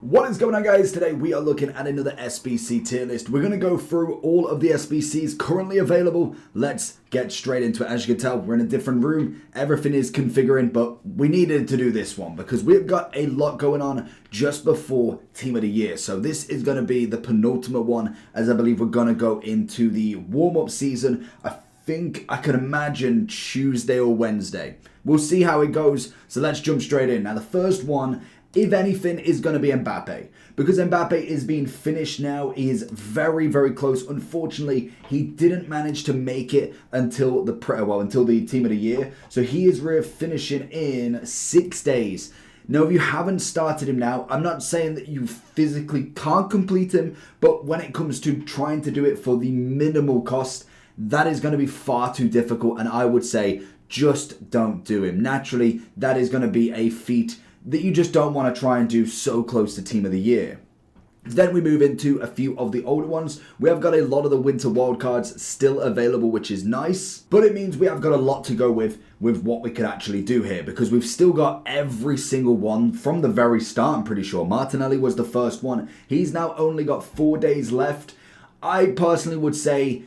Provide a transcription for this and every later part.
What is going on, guys? Today we are looking at another SBC tier list. We're going to go through all of the SBCs currently available. Let's get straight into it. As you can tell, we're in a different room. Everything is configuring, but we needed to do this one because we've got a lot going on just before Team of the Year. So this is going to be the penultimate one, as I believe we're going to go into the warm-up season. I think I can imagine Tuesday or Wednesday. We'll see how it goes. So let's jump straight in. Now the first one, if anything, is going to be Mbappe. Because Mbappe is being finished now. He is very, very close. Unfortunately, he didn't manage to make it until the Team of the Year. So he is finishing in 6 days. Now, if you haven't started him now, I'm not saying that you physically can't complete him. But when it comes to trying to do it for the minimal cost, that is going to be far too difficult. And I would say just don't do him. Naturally, that is going to be a feat that you just don't want to try and do so close to Team of the Year. Then we move into a few of the older ones. We have got a lot of the winter wildcards still available, which is nice. But it means we have got a lot to go with what we could actually do here. Because we've still got every single one from the very start, I'm pretty sure. Martinelli was the first one. He's now only got 4 days left. I personally would say,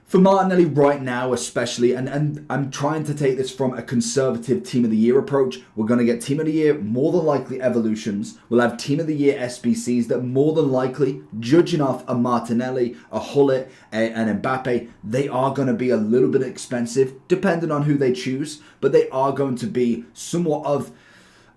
for Martinelli right now especially, and I'm trying to take this from a conservative Team of the Year approach, we're going to get Team of the Year more than likely evolutions. We'll have Team of the Year SBCs that more than likely, judging off a Martinelli, a Hullet, and Mbappe, they are going to be a little bit expensive depending on who they choose, but they are going to be somewhat of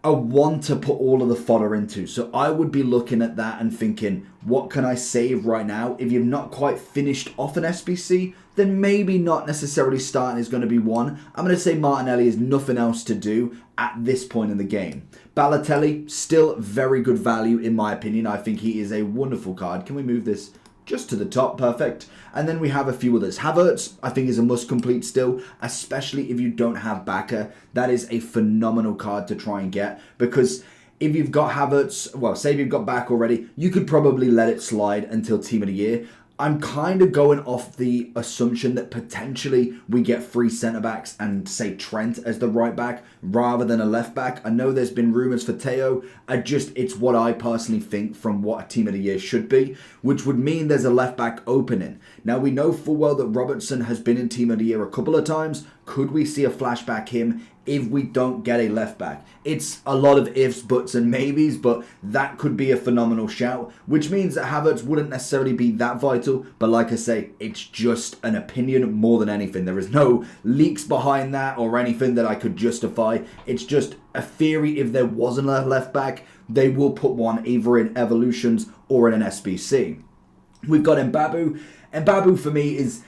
a one to put all of the fodder into. So I would be looking at that and thinking, what can I save right now? If you've not quite finished off an SBC, then maybe not necessarily starting is going to be one. I'm going to say Martinelli is nothing else to do at this point in the game. Balotelli, still very good value in my opinion. I think he is a wonderful card. Can we move this just to the top? Perfect. And then we have a few others. Havertz, I think, is a must complete still, especially if you don't have backer. That is a phenomenal card to try and get, because if you've got Havertz, well, say if you've got back already, you could probably let it slide until Team of the Year. I'm kind of going off the assumption that potentially we get 3 centre-backs and say Trent as the right back rather than a left back. I know there's been rumours for Teo. It's what I personally think from what a Team of the Year should be, which would mean there's a left back opening. Now, we know full well that Robertson has been in Team of the Year a couple of times. Could we see a flashback him if we don't get a left back? It's a lot of ifs, buts and maybes, but that could be a phenomenal shout, which means that Havertz wouldn't necessarily be that vital. But like I say, it's just an opinion more than anything. There is no leaks behind that or anything that I could justify. It's just a theory. If there wasn't a left back, they will put one either in Evolutions or in an SBC. We've got Mbabu. Mbabu for me is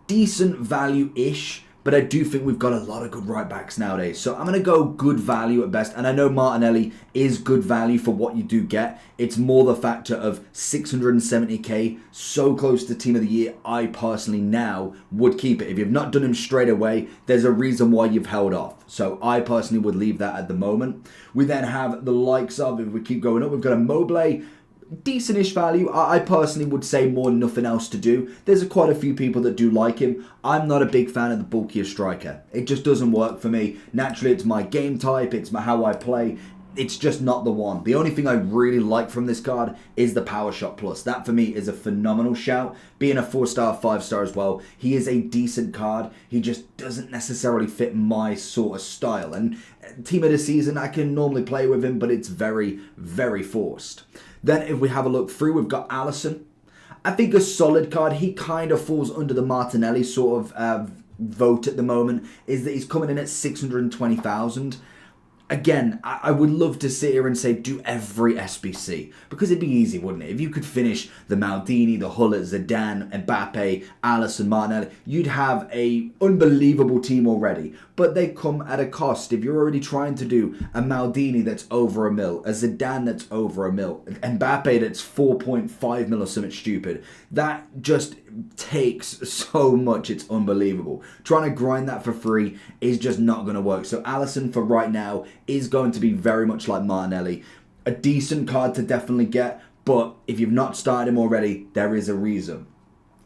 decent value-ish, but I do think we've got a lot of good right backs nowadays. So I'm going to go good value at best. And I know Martinelli is good value for what you do get. It's more the factor of 670k, so close to Team of the Year. I personally now would keep it. If you've not done him straight away, there's a reason why you've held off. So I personally would leave that at the moment. We then have the likes of, if we keep going up, we've got a Mobley. Decent-ish value. I personally would say more nothing else to do. There's quite a few people that do like him. I'm not a big fan of the bulkier striker. It just doesn't work for me. Naturally, it's my game type. It's how I play. It's just not the one. The only thing I really like from this card is the Power Shot Plus. That for me is a phenomenal shout. Being a 4-star, 5-star as well, he is a decent card. He just doesn't necessarily fit my sort of style. And Team of the Season, I can normally play with him, but it's very, very forced. Then if we have a look through, we've got Alisson. I think a solid card. He kind of falls under the Martinelli sort of vote at the moment, is that he's coming in at 620,000. Again, I would love to sit here and say do every SBC, because it'd be easy, wouldn't it? If you could finish the Maldini, the Hullet, Zidane, Mbappe, Alisson, Martinelli, you'd have a unbelievable team already. But they come at a cost. If you're already trying to do a Maldini that's over $1 million, a Zidane that's over $1 million, Mbappe that's 4.5 mil or something stupid, that just takes so much. It's unbelievable. Trying to grind that for free is just not going to work. So Alisson for right now is going to be very much like Martinelli. A decent card to definitely get, but if you've not started him already, there is a reason.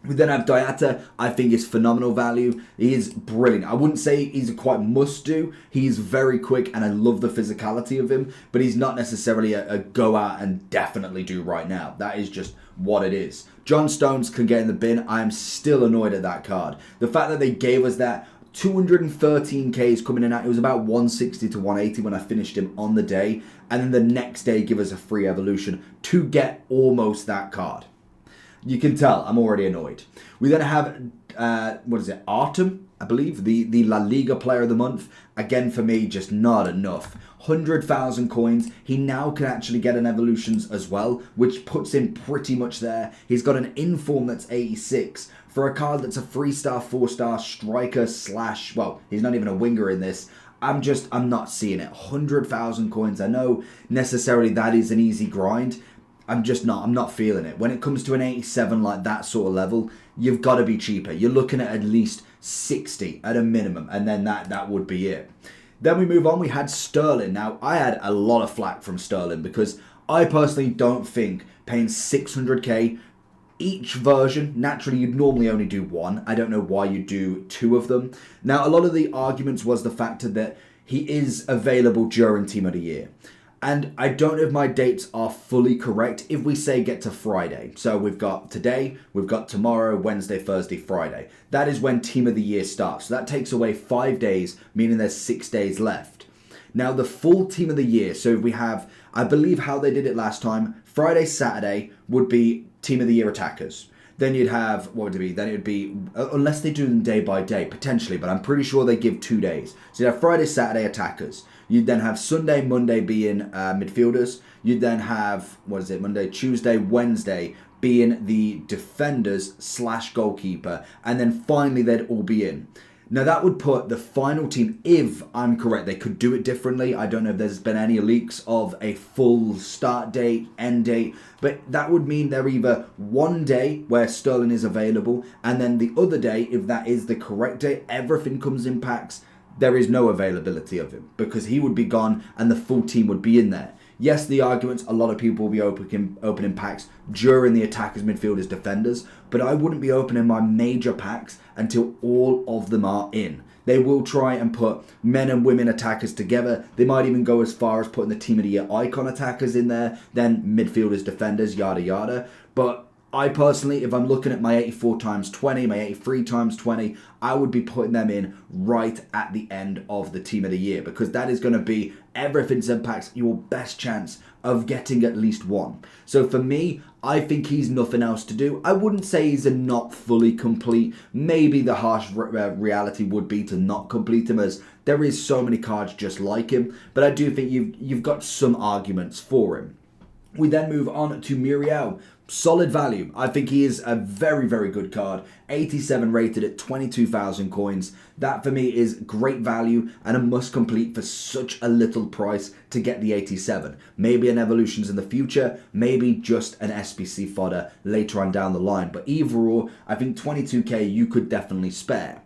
We then have Diata. I think is phenomenal value. He is brilliant. I wouldn't say he's a quite must-do. He's very quick, and I love the physicality of him, but he's not necessarily a go out and definitely do right now. That is just what it is. John Stones can get in the bin. I am still annoyed at that card. The fact that they gave us that 213Ks coming in at, it was about 160 to 180 when I finished him on the day, and then the next day give us a free evolution to get almost that card. You can tell I'm already annoyed. We then have, Artem, I believe, the La Liga Player of the Month. Again, for me, just not enough. 100,000 coins. He now can actually get an evolutions as well, which puts him pretty much there. He's got an inform that's 86. For a card that's a 3-star, 4-star striker / well, he's not even a winger in this. I'm not seeing it. 100,000 coins. I know necessarily that is an easy grind. I'm not feeling it. When it comes to an 87 like that sort of level, you've got to be cheaper. You're looking at least 60 at a minimum, and then that would be it. Then we move on, we had Sterling. Now, I had a lot of flack from Sterling because I personally don't think paying 600k each version, naturally you'd normally only do one. I don't know why you do two of them. Now, a lot of the arguments was the fact that he is available during Team of the Year. And I don't know if my dates are fully correct if we say get to Friday. So we've got today, we've got tomorrow, Wednesday, Thursday, Friday. That is when Team of the Year starts. So that takes away 5 days, meaning there's 6 days left. Now the full Team of the Year, so we have, I believe how they did it last time, Friday, Saturday would be Team of the Year attackers. Then you'd have, what would it be? Then it would be, unless they do them day by day, potentially, but I'm pretty sure they give 2 days. So you'd have Friday, Saturday attackers. You'd then have Sunday, Monday being midfielders. You'd then have, Monday, Tuesday, Wednesday being the defenders / goalkeeper. And then finally they'd all be in. Now that would put the final team, if I'm correct, they could do it differently. I don't know if there's been any leaks of a full start date, end date, but that would mean they're either one day where Sterling is available, and then the other day, if that is the correct date, everything comes in packs, there is no availability of him because he would be gone and the full team would be in there. Yes, the arguments, a lot of people will be opening packs during the attackers, midfielders, defenders, but I wouldn't be opening my major packs until all of them are in. They will try and put men and women attackers together. They might even go as far as putting the Team of the Year icon attackers in there, then midfielders, defenders, yada yada. But I personally, if I'm looking at my 84 times 20, my 83 times 20, I would be putting them in right at the end of the Team of the Year because that is going to be everything's impacts your best chance of getting at least one. So for me, I think he's nothing else to do. I wouldn't say he's a not fully complete. Maybe the harsh reality would be to not complete him as there is so many cards just like him, but I do think you've got some arguments for him. We then move on to Muriel. Solid value. I think he is a very, very good card. 87 rated at 22,000 coins. That for me is great value and a must complete for such a little price to get the 87. Maybe an evolutions in the future, maybe just an SBC fodder later on down the line. But either or, I think 22k you could definitely spare.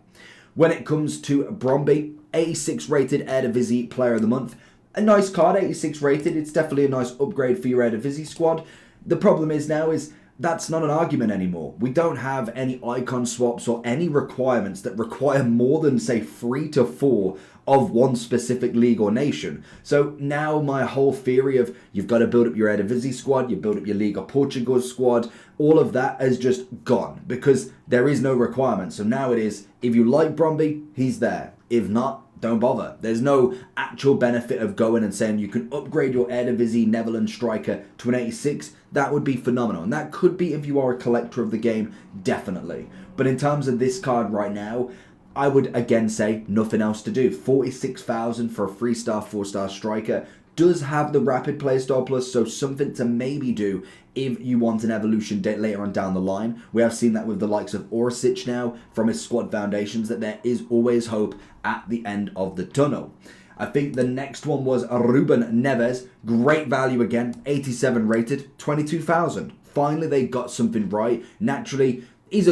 When it comes to Bromby, 86 rated Eredivisie Player of the Month. A nice card, 86 rated. It's definitely a nice upgrade for your Eredivisie squad. The problem is now is that's not an argument anymore. We don't have any icon swaps or any requirements that require more than, say, 3 to 4 of one specific league or nation. So now my whole theory of you've got to build up your Eredivisie squad, you build up your Liga Portugal squad, all of that has just gone because there is no requirement. So now it is, if you like Bromby, he's there. If not, don't bother. There's no actual benefit of going and saying you can upgrade your Eredivisie Netherlands striker to an 86. That would be phenomenal. And that could be if you are a collector of the game, definitely. But in terms of this card right now, I would again say nothing else to do. 46,000 for a 3-star, 4-star striker. Does have the rapid playstyle plus, so something to maybe do if you want an evolution later on down the line. We have seen that with the likes of Orsic now from his squad foundations, that there is always hope at the end of the tunnel. I think the next one was Ruben Neves. Great value again, 87 rated, 22,000. Finally, they got something right. Naturally, he's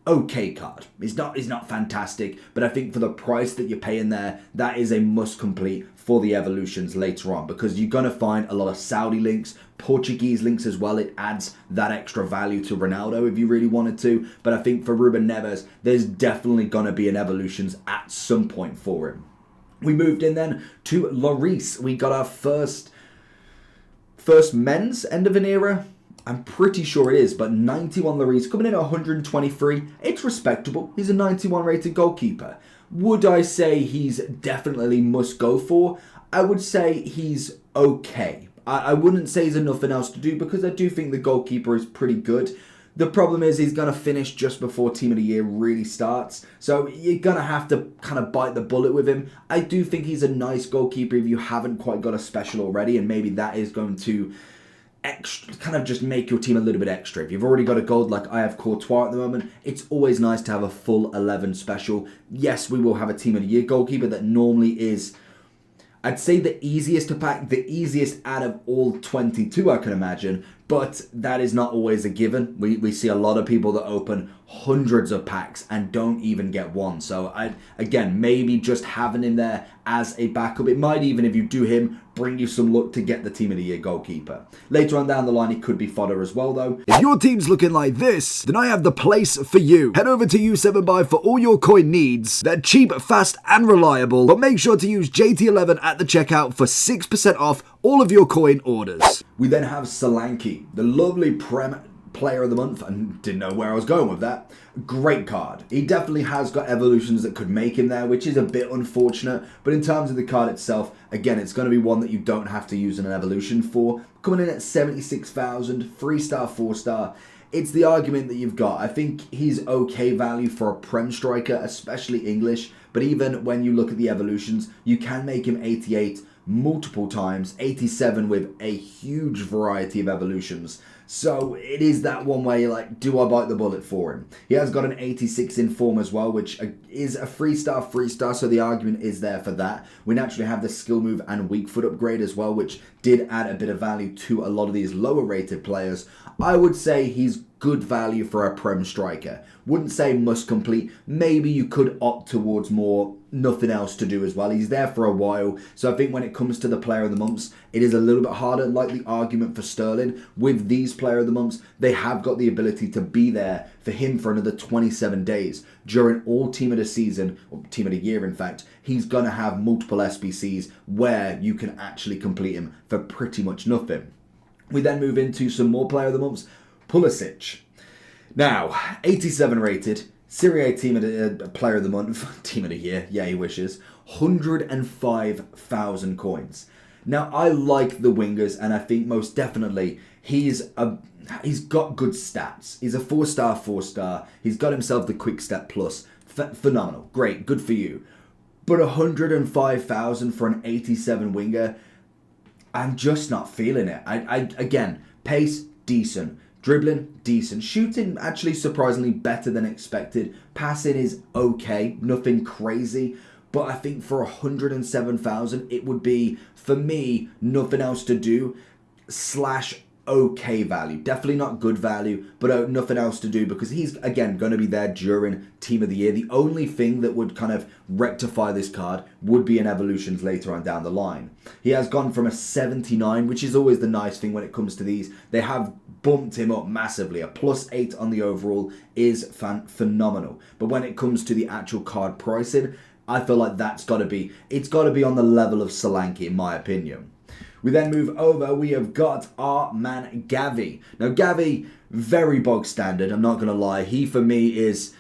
okay card. It's not fantastic, but I think for the price that you're paying there, that is a must complete for the evolutions later on, because you're going to find a lot of Saudi links, Portuguese links as well. It adds that extra value to Ronaldo if you really wanted to, but I think for Ruben Neves, there's definitely going to be an evolutions at some point for him. We moved in then to Lloris. We got our first men's end of an era. I'm pretty sure it is, but 91 Lloris coming in at 123. It's respectable. He's a 91 rated goalkeeper. Would I say he's definitely must go for? I would say he's okay. I wouldn't say he's nothing else to do, because I do think the goalkeeper is pretty good. The problem is he's going to finish just before Team of the Year really starts. So you're going to have to kind of bite the bullet with him. I do think he's a nice goalkeeper if you haven't quite got a special already, and maybe that is going to kind of just make your team a little bit extra. If you've already got a gold like I have Courtois at the moment, it's always nice to have a full 11 special. Yes, we will have a Team of the Year goalkeeper that normally is, I'd say, the easiest to pack, the easiest out of all 22 I can imagine, but that is not always a given. We see a lot of people that open hundreds of packs and don't even get one. So again, maybe just having him there as a backup, it might even, if you do him, bring you some luck to get the Team of the Year goalkeeper. Later on down the line, he could be fodder as well though. If your team's looking like this, then I have the place for you. Head over to U7Buy for all your coin needs. They're cheap, fast and reliable, but make sure to use JT11 at the checkout for 6% off all of your coin orders. We then have Solanke, the lovely Prem Player of the Month. I didn't know where I was going with that. Great card. He definitely has got evolutions that could make him there, which is a bit unfortunate. But in terms of the card itself, again, it's going to be one that you don't have to use an evolution for. Coming in at 76,000, 3-star, 4-star. It's the argument that you've got. I think he's okay value for a Prem striker, especially English. But even when you look at the evolutions, you can make him 88 multiple times, 87 with a huge variety of evolutions. So it is that one where you're like, do I bite the bullet for him? He has got an 86 in form as well, which is a 3-star, so the argument is there for that. We naturally have the skill move and weak foot upgrade as well, which did add a bit of value to a lot of these lower rated players. I would say he's good value for a Prem striker. Wouldn't say must complete. Maybe you could opt towards more nothing else to do as well. He's there for a while. So I think when it comes to the Player of the Months, it is a little bit harder. Like the argument for Sterling, with these Player of the Months, they have got the ability to be there for him for another 27 days. During all Team of the Season, or Team of the Year in fact, he's going to have multiple SBCs where you can actually complete him for pretty much nothing. We then move into some more Player of the Months. Pulisic. Now, 87 rated, Serie A Team of the Player of the Month, Team of the Year, yeah, he wishes, 105,000 coins. Now, I like the wingers, and I think most definitely he's got good stats. He's a 4-star, 4-star. He's got himself the Quick Step Plus. Phenomenal. Great. Good for you. But 105,000 for an 87 winger, I'm just not feeling it. Again, pace, decent. Dribbling, decent. Shooting, actually surprisingly better than expected. Passing is okay, nothing crazy. But I think for 107,000, it would be, for me, nothing else to do / okay value. Definitely not good value, but nothing else to do, because he's, again, going to be there during Team of the Year. The only thing that would kind of rectify this card would be an evolutions later on down the line. He has gone from a 79, which is always the nice thing when it comes to these. They have bumped him up massively. A +8 on the overall is phenomenal. But when it comes to the actual card pricing, I feel like it's got to be on the level of Solanke, in my opinion. We then move over, we have got our man Gavi. Now Gavi, very bog standard, I'm not going to lie. He for me is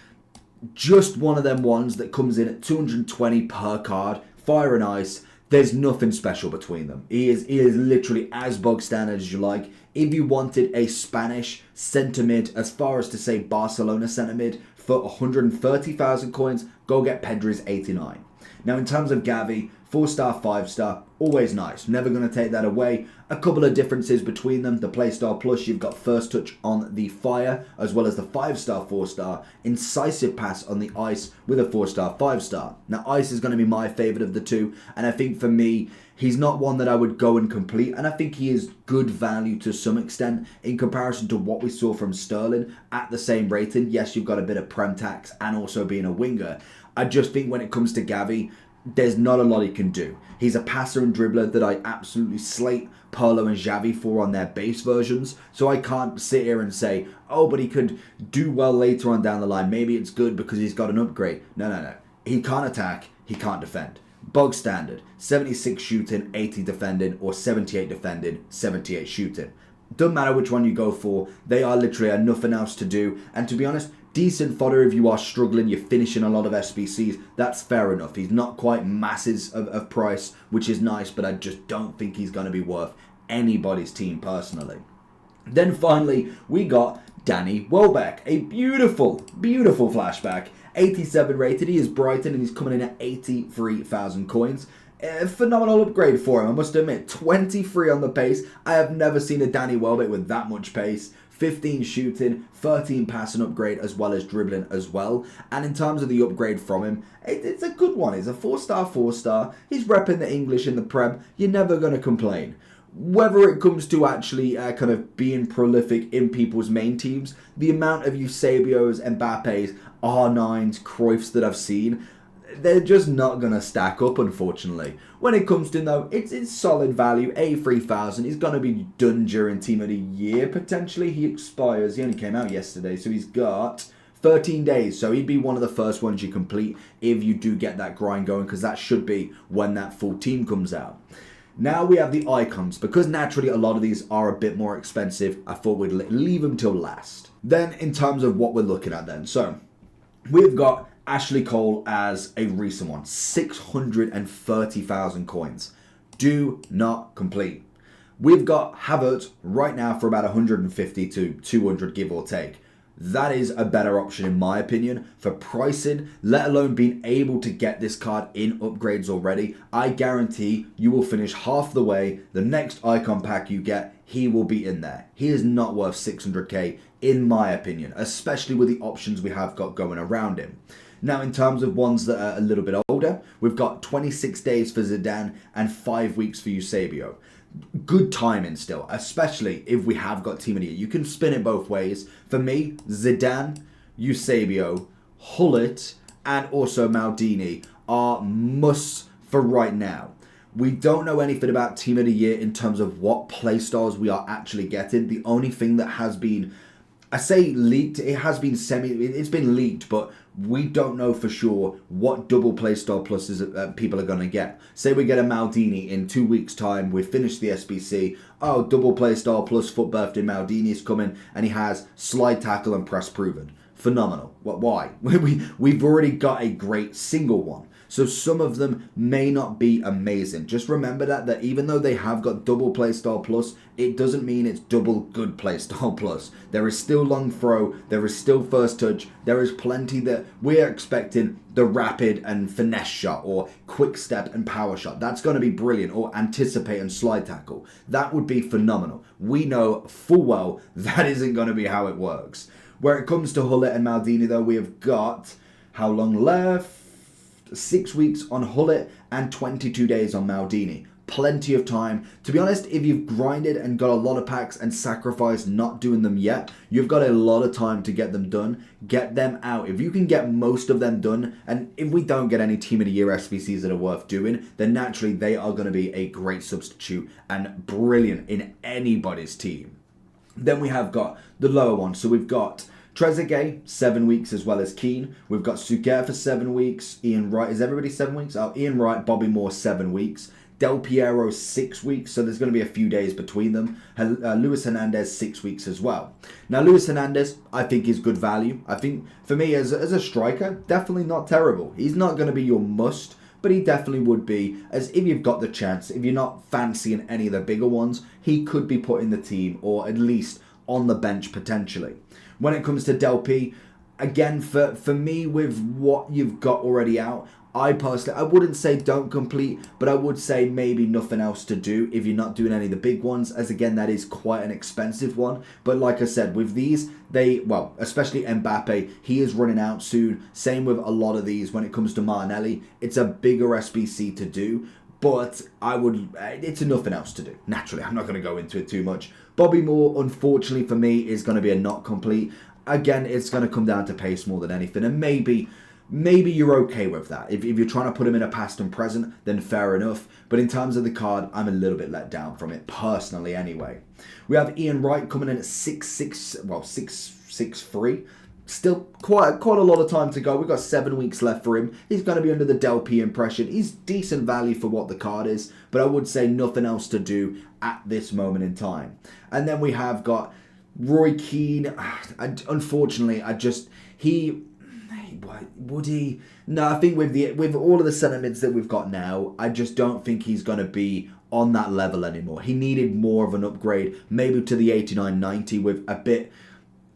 just one of them ones that comes in at 220 per card, fire and ice. There's nothing special between them. He is literally as bog standard as you like. If you wanted a Spanish centre mid, as far as to say Barcelona centre mid, for 130,000 coins, go get Pedri's 89. Now in terms of Gavi, 4-star, 5-star, always nice. Never going to take that away. A couple of differences between them. The Playstyle Plus, you've got first touch on the fire, as well as the 5-star, 4-star. Incisive pass on the ice with a 4-star, 5-star. Now, ice is going to be my favourite of the two, and I think for me, he's not one that I would go and complete, and I think he is good value to some extent in comparison to what we saw from Sterling at the same rating. Yes, you've got a bit of Prem tax and also being a winger. I just think when it comes to Gavi, there's not a lot he can do. He's a passer and dribbler that I absolutely slate Pirlo and Xavi for on their base versions, so I can't sit here and say, oh, but he could do well later on down the line. Maybe it's good because he's got an upgrade. No. He can't attack, he can't defend. Bog standard, 76 shooting, 80 defending, or 78 defending, 78 shooting. Doesn't matter which one you go for, they are literally nothing else to do. And to be honest, decent fodder if you are struggling, you're finishing a lot of SBCs, that's fair enough. He's not quite masses of price, which is nice, but I just don't think he's going to be worth anybody's team personally. Then finally, we got Danny Welbeck, a beautiful, beautiful flashback. 87 rated, he is Brighton and he's coming in at 83,000 coins. A phenomenal upgrade for him, I must admit. 23 on the pace. I have never seen a Danny Welbeck with that much pace. 15 shooting, 13 passing upgrade, as well as dribbling as well. And in terms of the upgrade from him, it's a good one. It's a 4-star, 4-star. He's repping the English in the Prem. You're never going to complain. Whether it comes to actually kind of being prolific in people's main teams, the amount of Eusebios, Mbappes, R9s, Cruyffs that I've seen, they're just not going to stack up, unfortunately. When it comes to, though, it's solid value. 83,000. He's going to be done during Team of the Year, potentially. He expires. He only came out yesterday, so he's got 13 days. So he'd be one of the first ones you complete if you do get that grind going, because that should be when that full team comes out. Now we have the icons. Because naturally a lot of these are a bit more expensive, I thought we'd leave them till last. Then in terms of what we're looking at then. So we've got Ashley Cole as a recent one. 630,000 coins. Do not complete. We've got Havertz right now for about 150 to 200 give or take. That is a better option in my opinion for pricing, let alone being able to get this card in upgrades already. I guarantee you will finish half the way. The next icon pack you get, he will be in there. He is not worth 600k in my opinion, especially with the options we have got going around him. Now, in terms of ones that are a little bit older, we've got 26 days for Zidane and 5 weeks for Eusebio. Good timing still, especially if we have got Team of the Year. You can spin it both ways. For me, Zidane, Eusebio, Hullet, and also Maldini are musts for right now. We don't know anything about Team of the Year in terms of what playstyles we are actually getting. The only thing that has been, I say leaked, it has been it's been leaked, but we don't know for sure what double playstyle pluses people are going to get. Say we get a Maldini in 2 weeks time, we finish the SBC, oh, double playstyle plus foot birthday Maldini is coming, and he has slide tackle and press proven. Phenomenal. Why? We've already got a great single one. So some of them may not be amazing. Just remember that even though they have got double playstyle plus, it doesn't mean it's double good playstyle plus. There is still long throw, there is still first touch, there is plenty that we're expecting the rapid and finesse shot or quick step and power shot. That's going to be brilliant. Or anticipate and slide tackle. That would be phenomenal. We know full well that isn't going to be how it works. Where it comes to Hullet and Maldini though, we have got how long left? 6 weeks on Hullet and 22 days on Maldini. Plenty of time. To be honest, if you've grinded and got a lot of packs and sacrificed not doing them yet, you've got a lot of time to get them done. Get them out. If you can get most of them done, and if we don't get any Team of the Year SBCs that are worth doing, then naturally they are going to be a great substitute and brilliant in anybody's team. Then we have got the lower one. So we've got Trezeguet, 7 weeks, as well as Keane. We've got Suker for 7 weeks. Ian Wright, is everybody 7 weeks? Oh, Ian Wright, Bobby Moore, 7 weeks. Del Piero, 6 weeks, so there's going to be a few days between them. Luis Hernandez, 6 weeks as well. Now, Luis Hernandez, I think is good value. I think, for me, as a striker, definitely not terrible. He's not going to be your must, but he definitely would be, as if you've got the chance, if you're not fancying any of the bigger ones, he could be put in the team, or at least on the bench potentially. When it comes to Del P, again, for me, with what you've got already out, I personally, I wouldn't say don't complete, but I would say maybe nothing else to do if you're not doing any of the big ones, as again, that is quite an expensive one. But like I said, with these, well, especially Mbappe, he is running out soon. Same with a lot of these when it comes to Martinelli. It's a bigger SBC to do, but it's nothing else to do. Naturally, I'm not going to go into it too much. Bobby Moore, unfortunately for me, is going to be a not complete. Again, it's going to come down to pace more than anything, and maybe you're okay with that. If you're trying to put him in a past and present, then fair enough. But in terms of the card, I'm a little bit let down from it, personally anyway. We have Ian Wright coming in at 6'3". Still quite a lot of time to go. We've got 7 weeks left for him. He's going to be under the Del P impression. He's decent value for what the card is, but I would say nothing else to do at this moment in time. And then we have got Roy Keane. Unfortunately, would he? No, I think with all of the centimeters that we've got now, I just don't think he's going to be on that level anymore. He needed more of an upgrade, maybe to the 89-90 with a bit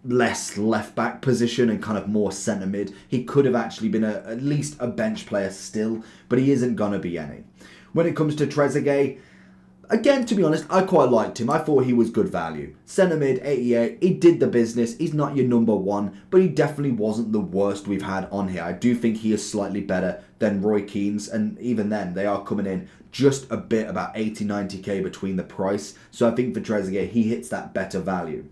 less left back position and kind of more centre mid. He could have actually been at least a bench player still, but he isn't going to be any. When it comes to Trezeguet, again, to be honest, I quite liked him. I thought he was good value. Centre mid, 88. He did the business. He's not your number one, but he definitely wasn't the worst we've had on here. I do think he is slightly better than Roy Keane's, and even then, they are coming in just a bit, about 80-90k between the price. So I think for Trezeguet, he hits that better value.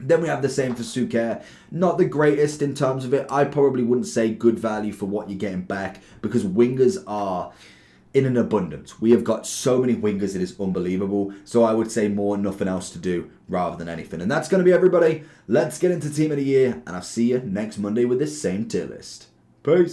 Then we have the same for Suker. Not the greatest in terms of it. I probably wouldn't say good value for what you're getting back, because wingers are in an abundance. We have got so many wingers, it is unbelievable. So I would say more nothing else to do rather than anything. And that's going to be everybody. Let's get into Team of the Year, and I'll see you next Monday with this same tier list. Peace.